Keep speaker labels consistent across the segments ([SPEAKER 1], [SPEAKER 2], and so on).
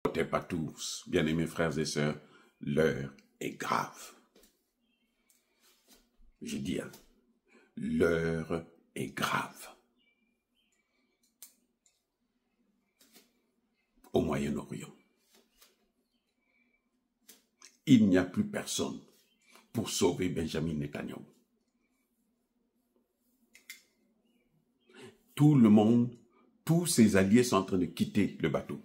[SPEAKER 1] Votez pas tous, bien-aimés frères et sœurs, l'heure est grave. J'ai dit, hein, l'heure est grave. Au Moyen-Orient. Il n'y a plus personne pour sauver Benjamin Netanyahu. Tout le monde, tous ses alliés sont en train de quitter le bateau.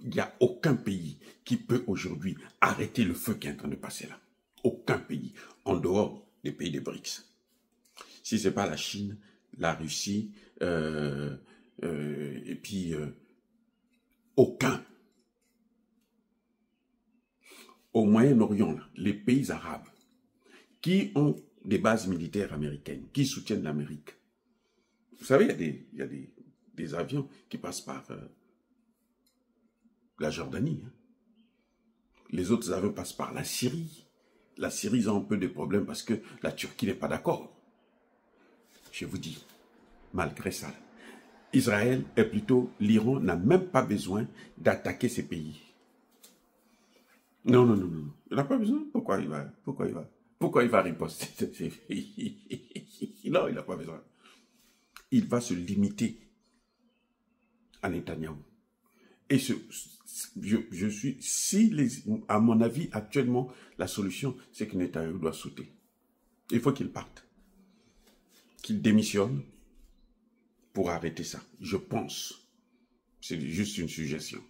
[SPEAKER 1] Il n'y a aucun pays qui peut aujourd'hui arrêter le feu qui est en train de passer là. Aucun pays, en dehors des pays des BRICS. Si ce n'est pas la Chine, la Russie, et puis aucun. Au Moyen-Orient, les pays arabes qui ont des bases militaires américaines, qui soutiennent l'Amérique. Vous savez, il y a des avions qui passent par la Jordanie. Hein. Les autres avions passent par la Syrie. La Syrie, ils ont un peu de problèmes parce que la Turquie n'est pas d'accord. Je vous dis, malgré ça, Israël, et plutôt l'Iran, n'a même pas besoin d'attaquer ces pays. Non, non, non, non. Il n'a pas besoin. Pourquoi il va riposter? Non, il n'a pas besoin. Il va se limiter à Netanyahou. Et à mon avis, actuellement, la solution, c'est que Netanyahou doit sauter. Il faut qu'il parte. Qu'il démissionne pour arrêter ça. Je pense. C'est juste une suggestion.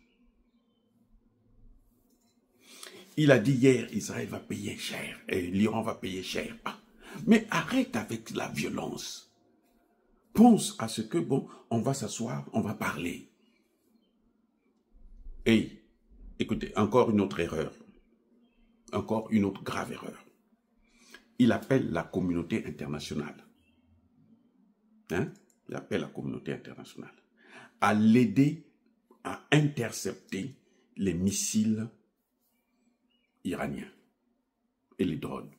[SPEAKER 1] Il a dit hier, Israël va payer cher et l'Iran va payer cher. Ah, mais arrête avec la violence. Pense à ce que, bon, on va s'asseoir, on va parler. Et, écoutez, encore une autre erreur. Encore une autre grave erreur. Il appelle la communauté internationale. Hein? Il appelle la communauté internationale à l'aider à intercepter les missiles iraniens et les drones.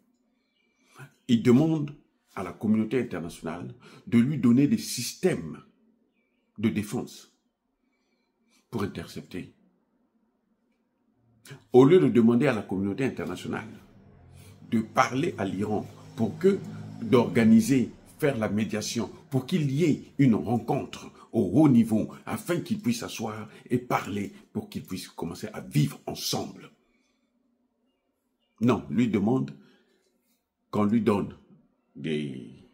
[SPEAKER 1] Il demande à la communauté internationale de lui donner des systèmes de défense pour intercepter. Au lieu de demander à la communauté internationale de parler à l'Iran pour d'organiser, faire la médiation, pour qu'il y ait une rencontre au haut niveau, afin qu'ils puissent s'asseoir et parler, pour qu'ils puissent commencer à vivre ensemble. Non, lui demande qu'on lui donne des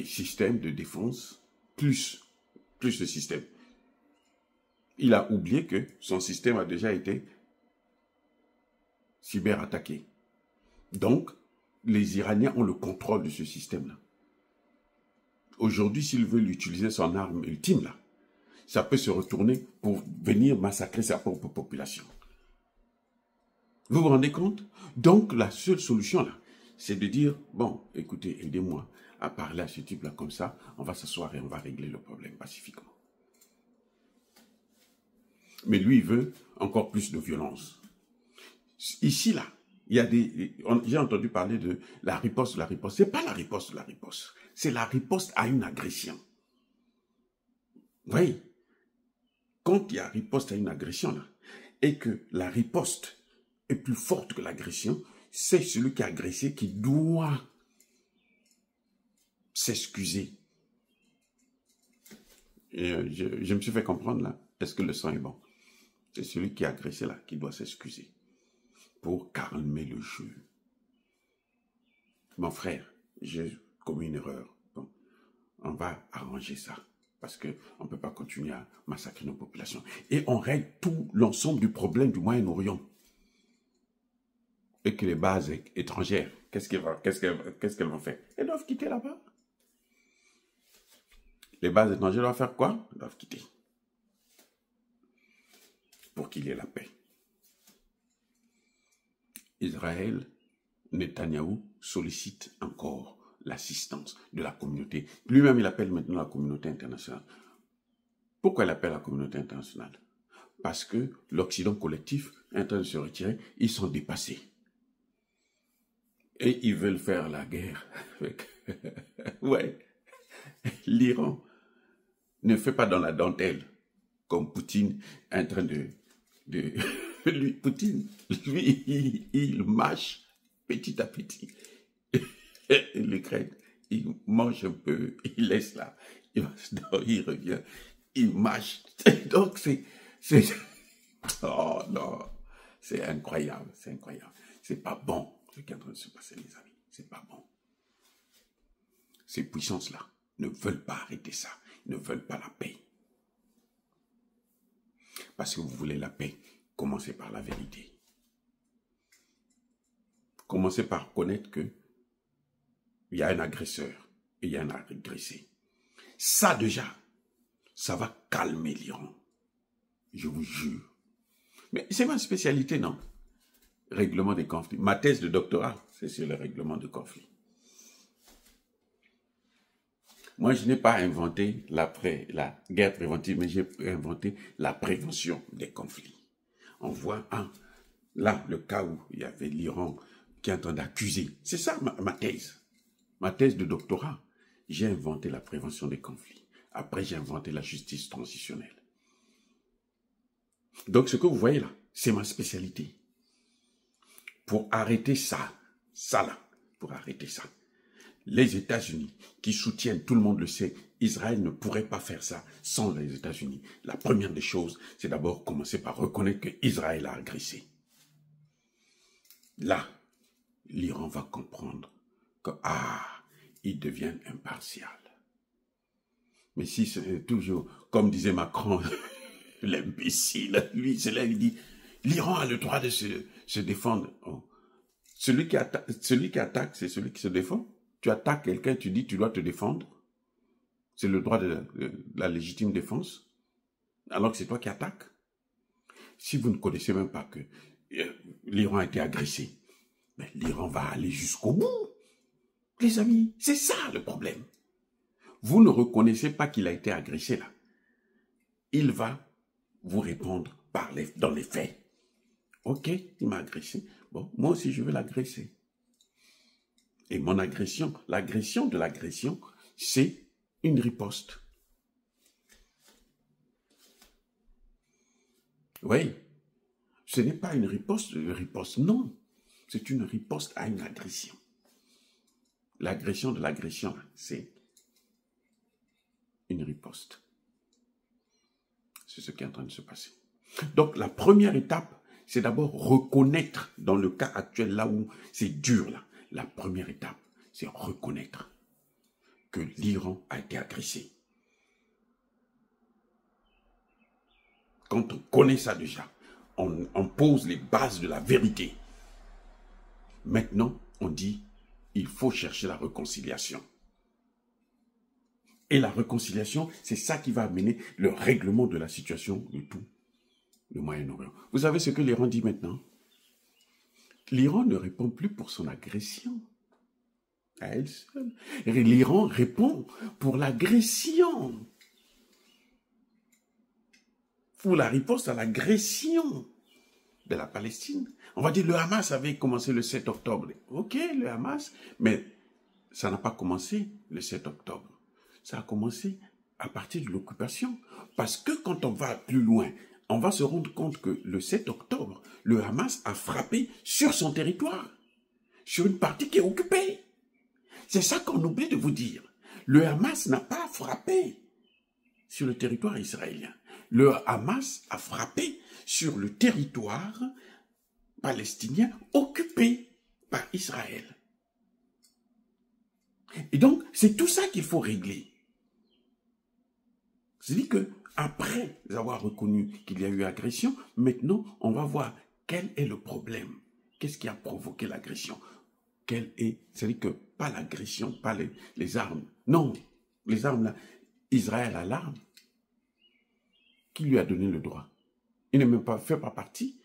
[SPEAKER 1] systèmes de défense, plus de systèmes. Il a oublié que son système a déjà été cyberattaqué. Donc, les Iraniens ont le contrôle de ce système-là. Aujourd'hui, s'il veut utiliser son arme ultime, là, ça peut se retourner pour venir massacrer sa propre population. Vous vous rendez compte? Donc, la seule solution, là, c'est de dire, bon, écoutez, aidez-moi à parler à ce type-là comme ça, on va s'asseoir et on va régler le problème pacifiquement. Mais lui, il veut encore plus de violence. Ici, là, il y a j'ai entendu parler de la riposte de la riposte. Ce n'est pas la riposte de la riposte. C'est la riposte à une agression. Oui. Quand il y a riposte à une agression, là, et que la riposte est plus forte que l'agression, c'est celui qui a agressé qui doit s'excuser. Je me suis fait comprendre, là. Est-ce que le sang est bon? C'est celui qui a agressé, là, qui doit s'excuser pour calmer le jeu. Mon frère, j'ai commis une erreur. Bon, on va arranger ça. Parce qu'on ne peut pas continuer à massacrer nos populations. Et on règle tout l'ensemble du problème du Moyen-Orient. Et que les bases étrangères, qu'est-ce qu'elles vont faire? Elles doivent quitter là-bas. Les bases étrangères doivent faire quoi? Elles doivent quitter. Pour qu'il y ait la paix. Israël, Netanyahou sollicite encore l'assistance de la communauté. Lui-même, il appelle maintenant la communauté internationale. Pourquoi il appelle la communauté internationale? Parce que l'Occident collectif est en train de se retirer, ils sont dépassés. Et ils veulent faire la guerre avec... ouais, l'Iran ne fait pas dans la dentelle. comme Poutine est en train Poutine, lui, il mâche petit à petit. L'Ukraine, il mange un peu, il laisse là, il revient, il mâche. Donc, oh non, c'est incroyable, c'est incroyable. C'est pas bon ce qui est en train de se passer, les amis, c'est pas bon. Ces puissances-là ne veulent pas arrêter ça, ne veulent pas la paix. Parce que vous voulez la paix, commencez par la vérité. Commencez par reconnaître que il y a un agresseur et il y a un agressé. Ça déjà, ça va calmer l'Iran. Je vous jure. Mais c'est ma spécialité, non? Règlement des conflits. Ma thèse de doctorat, c'est sur le règlement de conflits. Moi, je n'ai pas inventé la guerre préventive, mais j'ai inventé la prévention des conflits. On voit, là, le cas où il y avait l'Iran qui est en train d'accuser. C'est ça ma thèse. Ma thèse de doctorat. J'ai inventé la prévention des conflits. Après, j'ai inventé la justice transitionnelle. Donc, ce que vous voyez là, c'est ma spécialité. Pour arrêter ça là, pour arrêter ça. Les États-Unis, qui soutiennent, tout le monde le sait, Israël ne pourrait pas faire ça sans les États-Unis. La première des choses, c'est d'abord commencer par reconnaître qu'Israël a agressé. Là, l'Iran va comprendre que, ils deviennent impartial. Mais si c'est toujours, comme disait Macron, l'imbécile, lui, c'est là, il dit, l'Iran a le droit de se défendre. Oh. Celui qui attaque, c'est celui qui se défend. Tu attaques quelqu'un, tu dis, tu dois te défendre. C'est le droit de la légitime défense. Alors que c'est toi qui attaques. Si vous ne connaissez même pas que l'Iran a été agressé, mais l'Iran va aller jusqu'au bout. Les amis, c'est ça le problème. Vous ne reconnaissez pas qu'il a été agressé là. Il va vous répondre dans les faits. Ok, il m'a agressé. Bon, moi aussi je veux l'agresser. Et mon agression, l'agression de l'agression, c'est une riposte. Oui, ce n'est pas une riposte, non. C'est une riposte à une agression. L'agression de l'agression, c'est une riposte. C'est ce qui est en train de se passer. Donc, la première étape, c'est d'abord reconnaître, dans le cas actuel, là où c'est dur, là, la première étape, c'est reconnaître que l'Iran a été agressé. Quand on connaît ça déjà, on pose les bases de la vérité. Maintenant, on dit, il faut chercher la réconciliation. Et la réconciliation, c'est ça qui va amener le règlement de la situation de tout le Moyen-Orient. Vous savez ce que l'Iran dit maintenant? L'Iran ne répond plus pour son agression à elle seule. L'Iran répond pour l'agression. Pour la riposte à l'agression de la Palestine. On va dire le Hamas avait commencé le 7 octobre. Ok, le Hamas, mais ça n'a pas commencé le 7 octobre. Ça a commencé à partir de l'occupation. Parce que quand on va plus loin, on va se rendre compte que le 7 octobre, le Hamas a frappé sur son territoire, sur une partie qui est occupée. C'est ça qu'on oublie de vous dire. Le Hamas n'a pas frappé sur le territoire israélien. Le Hamas a frappé sur le territoire palestinien occupé par Israël. Et donc, c'est tout ça qu'il faut régler. C'est-à-dire qu'après avoir reconnu qu'il y a eu agression, maintenant, on va voir quel est le problème. Qu'est-ce qui a provoqué l'agression? C'est-à-dire que pas l'agression, pas les armes. Non, les armes là, Israël a l'arme. Qui lui a donné le droit? Il ne fait pas partie.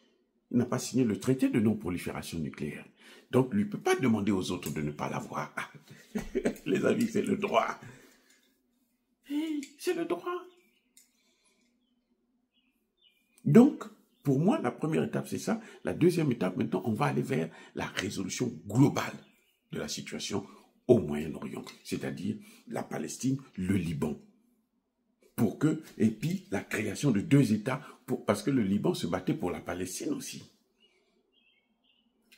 [SPEAKER 1] Il n'a pas signé le traité de non-prolifération nucléaire. Donc, lui ne peut pas demander aux autres de ne pas l'avoir. Les amis, c'est le droit. C'est le droit. Donc, pour moi, la première étape, c'est ça. La deuxième étape, maintenant, on va aller vers la résolution globale de la situation au Moyen-Orient, c'est-à-dire la Palestine, le Liban. pour que, et puis la création de 2 États, parce que le Liban se battait pour la Palestine aussi,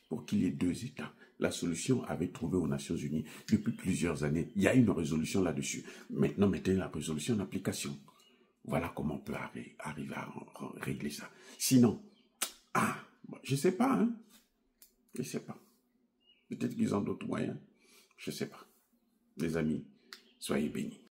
[SPEAKER 1] pour qu'il y ait 2 États. La solution avait trouvé aux Nations Unies depuis plusieurs années. Il y a une résolution là-dessus. Maintenant, mettez la résolution en application. Voilà comment on peut arriver à régler ça. Sinon, je ne sais pas, hein. Je ne sais pas. Peut-être qu'ils ont d'autres moyens. Je ne sais pas. Les amis, soyez bénis.